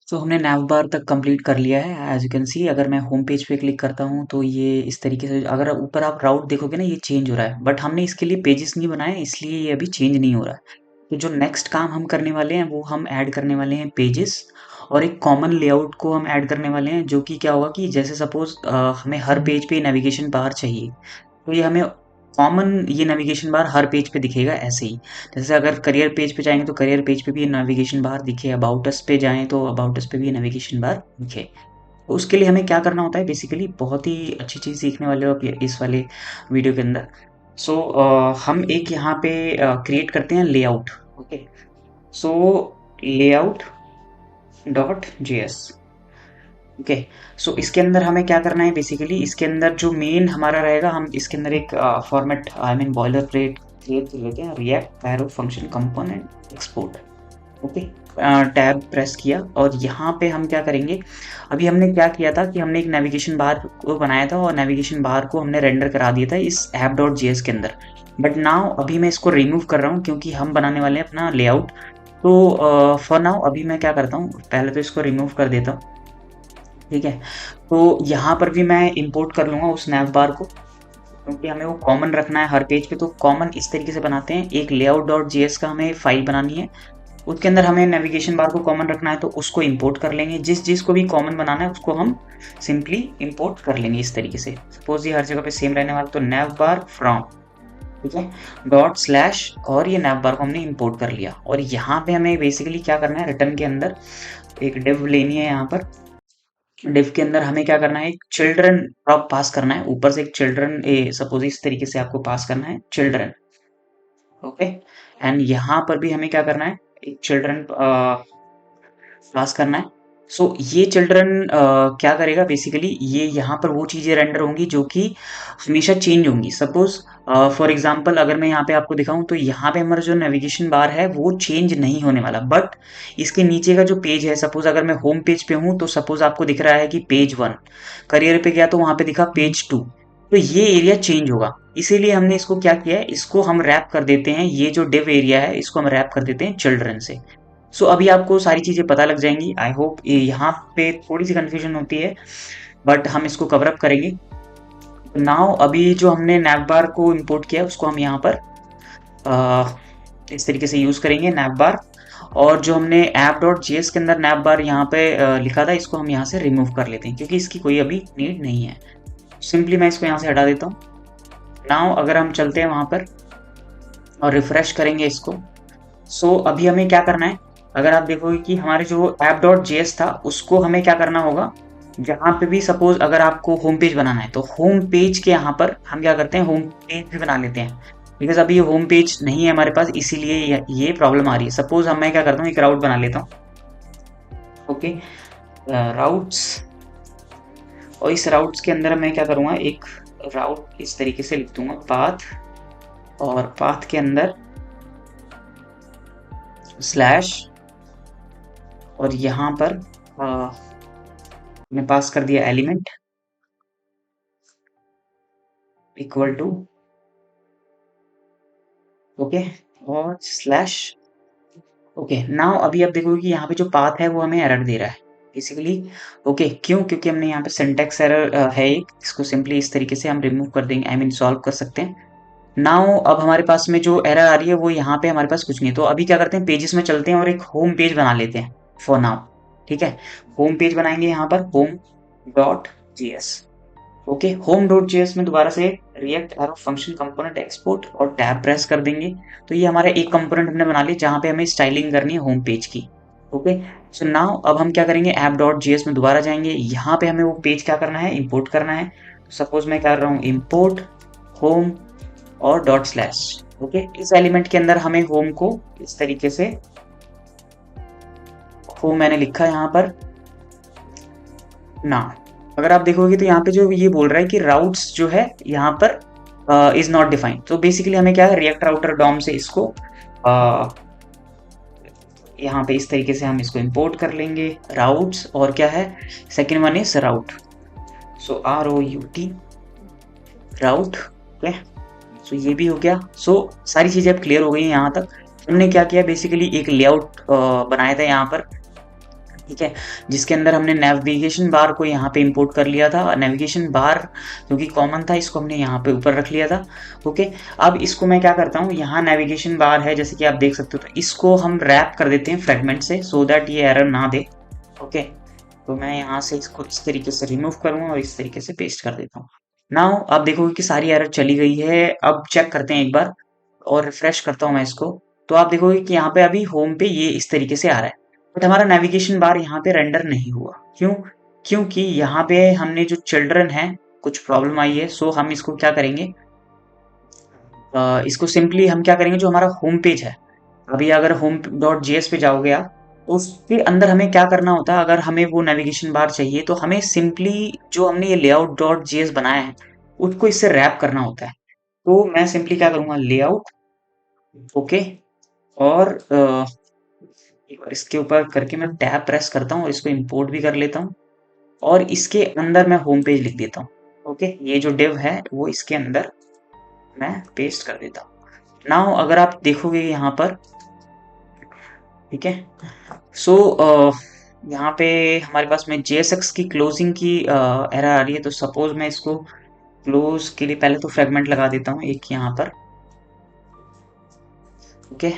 तो हमने नैव बार तक कंप्लीट कर लिया है। एज यू कैन सी, अगर मैं होम पेज पे क्लिक करता हूँ तो ये इस तरीके से, अगर ऊपर आप राउट देखोगे ना, ये चेंज हो रहा है, बट हमने इसके लिए पेजेस नहीं बनाए, इसलिए ये अभी चेंज नहीं हो रहा है। तो जो नेक्स्ट काम हम करने वाले हैं वो हम ऐड करने वाले हैं पेजेस, और एक कॉमन लेआउट को हम ऐड करने वाले हैं, जो कि क्या होगा कि जैसे सपोज हमें हर पेज पे नेविगेशन बार चाहिए, तो ये हमें कॉमन ये नेविगेशन बार हर पेज पे दिखेगा ऐसे ही। जैसे अगर करियर पेज पे जाएंगे तो करियर पेज पे भी ये नेविगेशन बार दिखे, अबाउट अस पे जाएं तो अबाउट अस पे भी ये नेविगेशन बार दिखे। तो उसके लिए हमें क्या करना होता है, बेसिकली बहुत ही अच्छी चीज़ सीखने वाले हो आप इस वाले वीडियो के अंदर। सो हम एक यहाँ पे क्रिएट करते हैं लेआउट। ओके, सो लेआउट डॉट जेएस। ओके, सो इसके अंदर हमें क्या करना है, बेसिकली इसके अंदर जो मेन हमारा रहेगा, हम इसके अंदर एक format I mean boiler plate create कर लेते हैं, react arrow function component export. Okay, tab press किया और यहाँ पे हम क्या करेंगे, अभी हमने क्या किया था कि हमने एक नेविगेशन बार को बनाया था और नेविगेशन बार को हमने रेंडर करा दिया था इस ऐप डॉट जेएस के अंदर। बट नाउ अभी मैं इसको रिमूव कर रहा हूँ क्योंकि हम बनाने वाले हैं अपना लेआउट। तो फॉर नाउ अभी मैं क्या करता हूँ, पहले तो इसको रिमूव कर देता हूँ। ठीक है, तो यहाँ पर भी मैं इंपोर्ट कर लूँगा उस नैव बार को, क्योंकि हमें वो कॉमन रखना है हर पेज पे। तो कॉमन इस तरीके से बनाते हैं, एक लेआउट डॉट जेएस का हमें फाइल बनानी है, उसके अंदर हमें नेविगेशन बार को कॉमन रखना है, तो उसको इंपोर्ट कर लेंगे। जिस जिस को भी कॉमन बनाना है उसको हम सिंपली इंपोर्ट कर लेंगे इस तरीके से। सपोज ये हर जगह पे सेम रहने वाला, तो नैव बार फ्रॉम, ठीक है, डॉट स्लैश, और ये नैव बार को हमने इंपोर्ट कर लिया। और यहाँ पे हमें बेसिकली क्या करना है, रिटर्न के अंदर एक डिव लेनी है। यहाँ पर डिव के अंदर हमें क्या करना है, एक चिल्ड्रन प्रॉप पास करना है, ऊपर से एक चिल्ड्रन, सपोज इस तरीके से आपको पास करना है चिल्ड्रन। ओके, एंड यहाँ पर भी हमें क्या करना है, एक चिल्ड्रन पास करना है। सो ये चिल्ड्रन क्या करेगा, बेसिकली ये यहाँ पर वो चीज़ें रेंडर होंगी जो कि हमेशा चेंज होंगी। सपोज फॉर एग्जांपल अगर मैं यहाँ पे आपको दिखाऊं, तो यहाँ पे हमारा जो नेविगेशन बार है वो चेंज नहीं होने वाला, बट इसके नीचे का जो पेज है, सपोज अगर मैं होम पेज पे हूँ तो सपोज आपको दिख रहा है कि पेज 1, करियर पे गया तो वहां पे दिखा पेज 2, तो ये एरिया चेंज होगा। इसीलिए हमने इसको क्या किया है, इसको हम रैप कर देते हैं, ये जो डिव एरिया है इसको हम रैप कर देते हैं चिल्ड्रन से। सो अभी आपको सारी चीज़ें पता लग जाएंगी। आई होप यहाँ पे थोड़ी सी कंफ्यूजन होती है, बट हम इसको कवर अप करेंगे। नाउ अभी जो हमने नैव बार को इंपोर्ट किया उसको हम यहाँ पर इस तरीके से यूज़ करेंगे नैव बार। और जो हमने ऐप डॉट जेएस के अंदर नैव बार यहाँ पे लिखा था, इसको हम यहाँ से रिमूव कर लेते हैं क्योंकि इसकी कोई अभी नीड नहीं है। सिंपली मैं इसको यहाँ से हटा देता हूँ। नाउ अगर हम चलते हैं वहाँ पर और रिफ्रेश करेंगे इसको, सो अभी हमें क्या करना है, अगर आप देखोगे कि हमारे जो ऐप डॉट जेएस था उसको हमें क्या करना होगा, जहाँ पे भी सपोज अगर आपको होम पेज बनाना है तो होम पेज के यहाँ पर हम क्या करते हैं, होम पेज भी बना लेते हैं। बिकॉज अभी ये होम पेज नहीं है हमारे पास, इसीलिए ये प्रॉब्लम आ रही है। सपोज हम मैं क्या करता हूँ, एक राउट बना लेता हूँ। ओके, राउट्स, और इस राउट्स के अंदर मैं क्या करूँगा, एक राउट इस तरीके से लिख दूंगा पाथ, और पाथ के अंदर स्लैश, और यहाँ पर मैं पास कर दिया एलिमेंट इक्वल टू, ओके, और स्लैश। ओके, नाउ अभी आप देखोगे कि यहाँ पे जो पाथ है वो हमें एरर दे रहा है बेसिकली। ओके, क्यों, क्योंकि हमने यहाँ पे सिंटैक्स एरर है एक, इसको सिंपली इस तरीके से हम रिमूव कर देंगे, आई मीन सॉल्व कर सकते हैं। नाउ अब हमारे पास में जो एरर आ रही है वो यहाँ पे हमारे पास कुछ नहीं है। तो अभी क्या करते हैं, पेजेस में चलते हैं और एक होम पेज बना लेते हैं फॉर नाउ। ठीक है, होम पेज बनाएंगे यहाँ पर home dot GS. Okay, home dot JS में दोबारा से react arrow function component export और टैब प्रेस कर देंगे। तो ये हमारा एक कंपोनेंट हमने बना लिया जहां पे हमें स्टाइलिंग करनी है होम पेज की। ओके, सो नाउ अब हम क्या करेंगे, ऐप डॉट जेएस में दोबारा जाएंगे, यहाँ पे हमें वो पेज क्या करना है, इंपोर्ट करना है। सपोज मैं कर रहा हूँ इंपोर्ट होम और डॉट स्लैश। ओके, इस एलिमेंट के अंदर हमें होम को इस तरीके से, होम मैंने लिखा यहाँ पर ना। अगर आप देखोगे तो यहाँ पे जो ये बोल रहा है कि राउट्स जो है यहाँ पर इज नॉट डिफाइंड। तो बेसिकली हमें क्या है, रिएक्ट राउटर डॉम से इसको यहाँ पे इस तरीके से हम इसको इंपोर्ट कर लेंगे राउट्स, और क्या है, second one is rout, so ROUT rout. Okay, so ये भी हो गया। सो सारी चीजें अब क्लियर हो गई हैं यहाँ तक। हमने क्या किया, बेसिकली एक लेआउट बनाया था यहाँ पर, ठीक है, जिसके अंदर हमने नेविगेशन बार को यहाँ पे इंपोर्ट कर लिया था। नेविगेशन बार जो कि कॉमन था, इसको हमने यहाँ पे ऊपर रख लिया था। ओके, अब इसको मैं क्या करता हूँ, यहाँ नेविगेशन बार है जैसे कि आप देख सकते हो, तो इसको हम रैप कर देते हैं फ्रेगमेंट से, सो दैट ये एरर ना दे। ओके, तो मैं यहाँ से इसको इस तरीके से रिमूव करूँगा और इस तरीके से पेस्ट कर देता हूँ। नाउ आप देखोगे कि सारी एरर चली गई है। अब चेक करते हैं एक बार और रिफ्रेश करता हूँ मैं इसको, तो आप देखोगे कि यहाँ पे अभी होम पे ये इस तरीके से आ रहा है, बट हमारा नेविगेशन बार यहाँ पे रेंडर नहीं हुआ। क्यों? क्योंकि यहाँ पे हमने जो चिल्ड्रन है कुछ प्रॉब्लम आई है। सो हम इसको क्या करेंगे, इसको सिंपली हम क्या करेंगे, जो हमारा होम पेज है, अभी अगर होम डॉट जेएस पे जाओगे आप, तो उसके अंदर हमें क्या करना होता है, अगर हमें वो नेविगेशन बार चाहिए तो हमें सिंपली जो हमने ये लेआउट डॉट जेएस बनाया है उसको इससे रैप करना होता है। तो मैं सिंपली क्या करूंगा, लेआउट, ओके, और एक बार इसके ऊपर करके मैं टैब प्रेस करता हूँ और इसको इंपोर्ट भी कर लेता हूँ, और इसके अंदर मैं होम पेज लिख देता हूँ। ओके, ये जो डिव है वो इसके अंदर मैं पेस्ट कर देता हूँ। नाउ अगर आप देखोगे यहाँ पर, ठीक है, सो यहाँ पे हमारे पास में JSX की क्लोजिंग की एरर आ रही है। तो सपोज मैं इसको क्लोज के लिए पहले तो फ्रेगमेंट लगा देता हूँ एक यहाँ पर। ओके,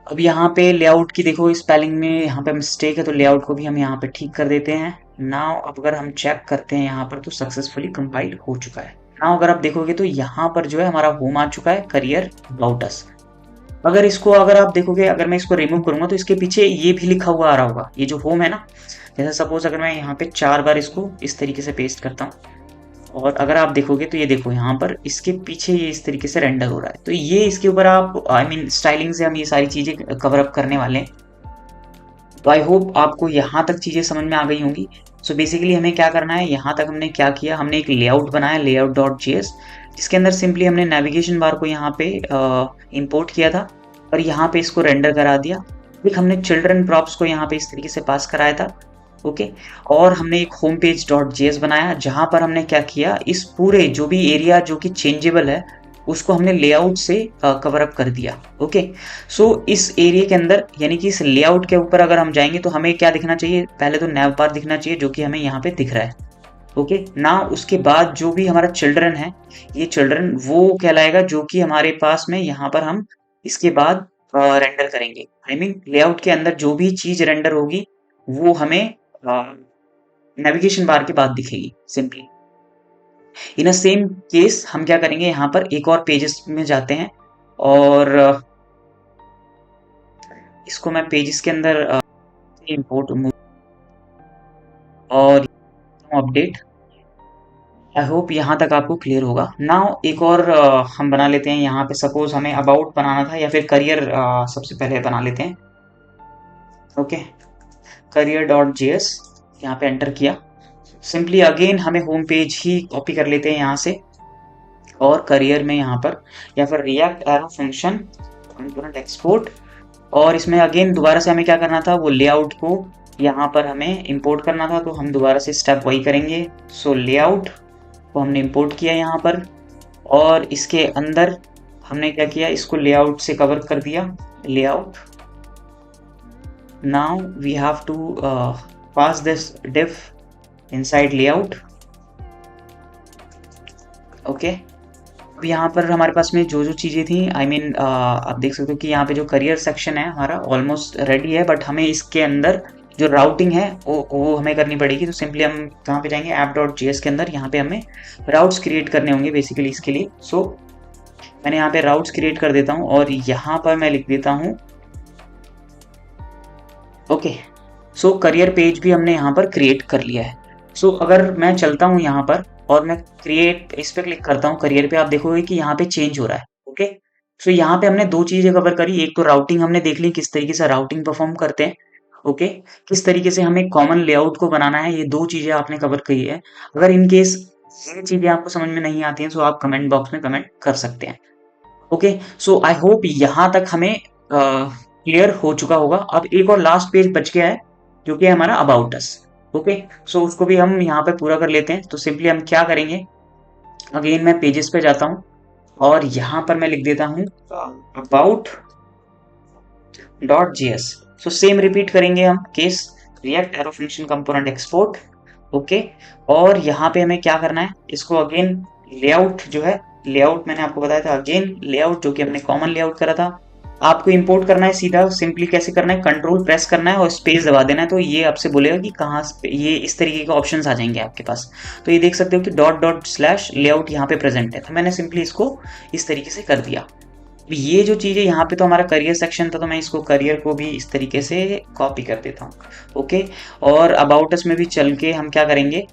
अब यहाँ पे लेआउट की देखो स्पेलिंग में यहाँ पे मिस्टेक है, तो लेआउट को भी हम यहाँ पे ठीक कर देते हैं। नाउ अब अगर हम चेक करते हैं यहाँ पर, तो सक्सेसफुली कंपाइल हो चुका है। नाउ अगर आप देखोगे तो यहाँ पर जो है हमारा होम आ चुका है, करियर अबाउट अस। अगर इसको अगर आप देखोगे, अगर मैं इसको रिमूव करूंगा तो इसके पीछे ये भी लिखा हुआ आ रहा होगा, ये जो होम है ना। जैसे सपोज अगर मैं यहाँ पे 4 बार इसको इस तरीके से पेस्ट करता हूँ, और अगर आप देखोगे तो ये देखो यहाँ पर इसके पीछे ये इस तरीके से रेंडर हो रहा है। तो ये इसके ऊपर आप आई मीन स्टाइलिंग से हम ये सारी चीजें कवर अप करने वाले हैं। तो आई होप आपको यहाँ तक चीजें समझ में आ गई होंगी। सो बेसिकली हमें क्या करना है, यहाँ तक हमने क्या किया, हमने एक लेआउट बनाया, लेआउट डॉट जेएस, जिसके अंदर सिंपली हमने नेविगेशन बार को यहाँ पे इंपोर्ट किया था और यहाँ पे इसको रेंडर करा दिया। फिर हमने चिल्ड्रन प्रॉप्स को यहाँ पे इस तरीके से पास कराया था। ओके, और हमने एक होम पेज डॉट जेएस बनाया, जहां पर हमने क्या किया, इस पूरे जो भी एरिया जो कि चेंजेबल है उसको हमने लेआउट से कवर अप कर दिया। ओके, सो इस एरिया के अंदर यानी कि इस लेआउट के ऊपर अगर हम जाएंगे तो हमें क्या दिखना चाहिए, पहले तो नैव बार दिखना चाहिए जो कि हमें यहाँ पे दिख रहा है। ओके ना, उसके बाद जो भी हमारा चिल्ड्रन है, ये चिल्ड्रन वो कहलाएगा जो कि हमारे पास में यहाँ पर हम इसके बाद रेंडर करेंगे। आई मीन लेआउट के अंदर जो भी चीज रेंडर होगी वो हमें नेविगेशन बार के बाद दिखेगी सिंपली। इन अ सेम केस हम क्या करेंगे, यहाँ पर एक और पेजेस में जाते हैं और इसको मैं पेजेस के अंदर इंपोर्ट और अपडेट। आई होप यहाँ तक आपको क्लियर होगा। नाउ एक और हम बना लेते हैं यहाँ पे, सपोज हमें अबाउट बनाना था या फिर करियर सबसे पहले बना लेते हैं। ओके, करियर डॉट जेएस यहाँ पे एंटर किया, सिंपली अगेन हमें होम पेज ही कॉपी कर लेते हैं यहाँ से, और करियर में यहाँ पर या फिर react arrow function component export, और इसमें अगेन दोबारा से हमें क्या करना था, वो लेआउट को यहाँ पर हमें इंपोर्ट करना था। तो हम दोबारा से स्टेप वही करेंगे। सो लेआउट को हमने इंपोर्ट किया यहाँ पर, और इसके अंदर हमने क्या किया, इसको लेआउट से कवर कर दिया, layout. Now we have to pass this div inside layout. Okay, अब यहाँ पर हमारे पास में जो जो चीज़ें थी, आई मीन आप देख सकते हो कि यहाँ पे जो करियर सेक्शन है हमारा ऑलमोस्ट रेडी है, बट हमें इसके अंदर जो राउटिंग है वो हमें करनी पड़ेगी। तो सिंपली हम कहाँ पे जाएंगे, ऐप डॉट जेएस के अंदर, यहाँ पे हमें राउट्स क्रिएट करने होंगे बेसिकली इसके लिए। सो मैंने यहाँ पे राउट्स क्रिएट कर देता हूँ और यहाँ पर मैं लिख देता हूँ ओके। सो करियर पेज भी हमने यहाँ पर क्रिएट कर लिया है। सो अगर मैं चलता हूँ यहाँ पर और मैं क्रिएट इस पे क्लिक करता हूँ करियर पे, आप देखोगे कि यहाँ पे चेंज हो रहा है। ओके, सो यहाँ पे हमने दो चीजें कवर करी, एक तो राउटिंग हमने देख ली किस तरीके से राउटिंग परफॉर्म करते हैं। ओके, किस तरीके से हमें कॉमन लेआउट को बनाना है, ये दो चीजें आपने कवर करी है। अगर इन केस ये चीजें आपको समझ में नहीं आती हैं तो आप कमेंट बॉक्स में कमेंट कर सकते हैं। ओके, सो आई होप यहाँ तक हमें क्लियर हो चुका होगा। अब एक और लास्ट पेज बच गया है जो कि हमारा अबाउट अस। ओके, सो उसको भी हम यहाँ पे पूरा कर लेते हैं। तो सिंपली हम क्या करेंगे, अगेन मैं पेजेस पे जाता हूँ और यहाँ पर मैं लिख देता हूँ about dot JS. So same repeat करेंगे हम case react arrow function component export. Okay, और यहाँ पे हमें क्या करना है, इसको अगेन लेआउट जो है, लेआउट मैंने आपको बताया था, अगेन लेआउट जो कि हमने कॉमन लेआउट करा था, आपको इंपोर्ट करना है सीधा। सिंपली कैसे करना है, कंट्रोल प्रेस करना है और स्पेस दबा देना है, तो ये आपसे बोलेगा कि कहाँ ये इस तरीके के ऑप्शंस आ जाएंगे आपके पास। तो ये देख सकते हो कि डॉट डॉट स्लैश लेआउट यहाँ पे प्रेजेंट है, तो मैंने सिंपली इसको इस तरीके से कर दिया। ये जो चीज़ है यहाँ पे, तो हमारा करियर सेक्शन था, तो मैं इसको करियर को भी इस तरीके से कॉपी कर देता हूँ। ओके, और अबाउट अस में भी चल के हम क्या करेंगे,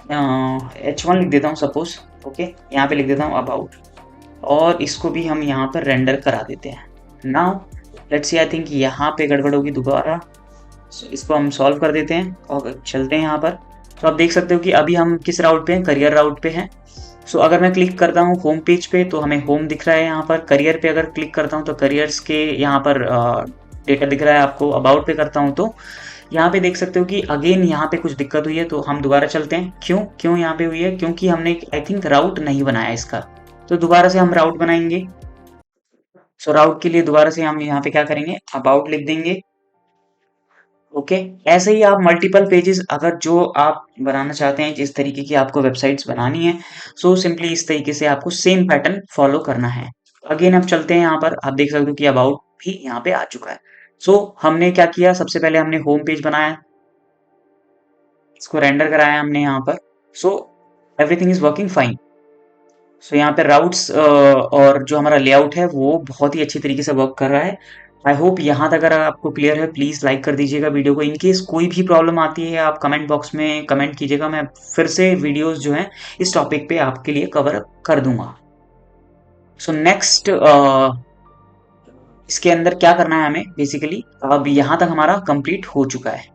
H1 लिख देता हूँ सपोज। ओके, यहाँ पे लिख देता हूँ अबाउट, और इसको भी हम यहाँ पर रेंडर करा देते हैं। Now let's see, I think यहाँ पे गड़बड़ होगी दोबारा, इसको हम सॉल्व कर देते हैं और चलते हैं यहाँ पर। तो आप देख सकते हो कि अभी हम किस राउट पे हैं, करियर राउट पे हैं। सो अगर मैं क्लिक करता हूँ होम पेज पे तो हमें होम दिख रहा है यहाँ पर। करियर पे अगर क्लिक करता हूँ तो करियर्स के यहाँ पर डेटा दिख रहा है आपको। अबाउट पे करता हूँ तो यहाँ पे देख सकते हो कि अगेन यहाँ पे कुछ दिक्कत हुई है, तो हम दोबारा चलते हैं। क्यों क्यों यहाँ पे हुई है, क्योंकि हमने आई थिंक राउट नहीं बनाया इसका, तो दोबारा से हम राउट बनाएंगे। सो राउट के लिए दोबारा से हम यहाँ पे क्या करेंगे, अबाउट लिख देंगे। ओके, ऐसे ही आप मल्टीपल पेजेस अगर जो आप बनाना चाहते हैं, जिस तरीके की आपको वेबसाइट्स बनानी है, सो सिंपली इस तरीके से आपको सेम पैटर्न फॉलो करना है। अगेन अब चलते हैं यहाँ पर, आप देख सकते हो कि अबाउट भी यहाँ पे आ चुका है। सो हमने क्या किया, सबसे पहले हमने होम पेज बनाया, इसको रेंडर कराया हमने यहाँ पर। So everything is working fine. So यहाँ पे राउट्स और जो हमारा लेआउट है वो बहुत ही अच्छी तरीके से वर्क कर रहा है। आई होप यहाँ तक अगर आपको क्लियर है, प्लीज़ लाइक कर दीजिएगा वीडियो को। इनकेस कोई भी प्रॉब्लम आती है आप कमेंट बॉक्स में कमेंट कीजिएगा, मैं फिर से वीडियोस जो हैं इस टॉपिक पे आपके लिए कवर कर दूंगा। सो नेक्स्ट इसके अंदर क्या करना है हमें बेसिकली, अब यहाँ तक हमारा कंप्लीट हो चुका है।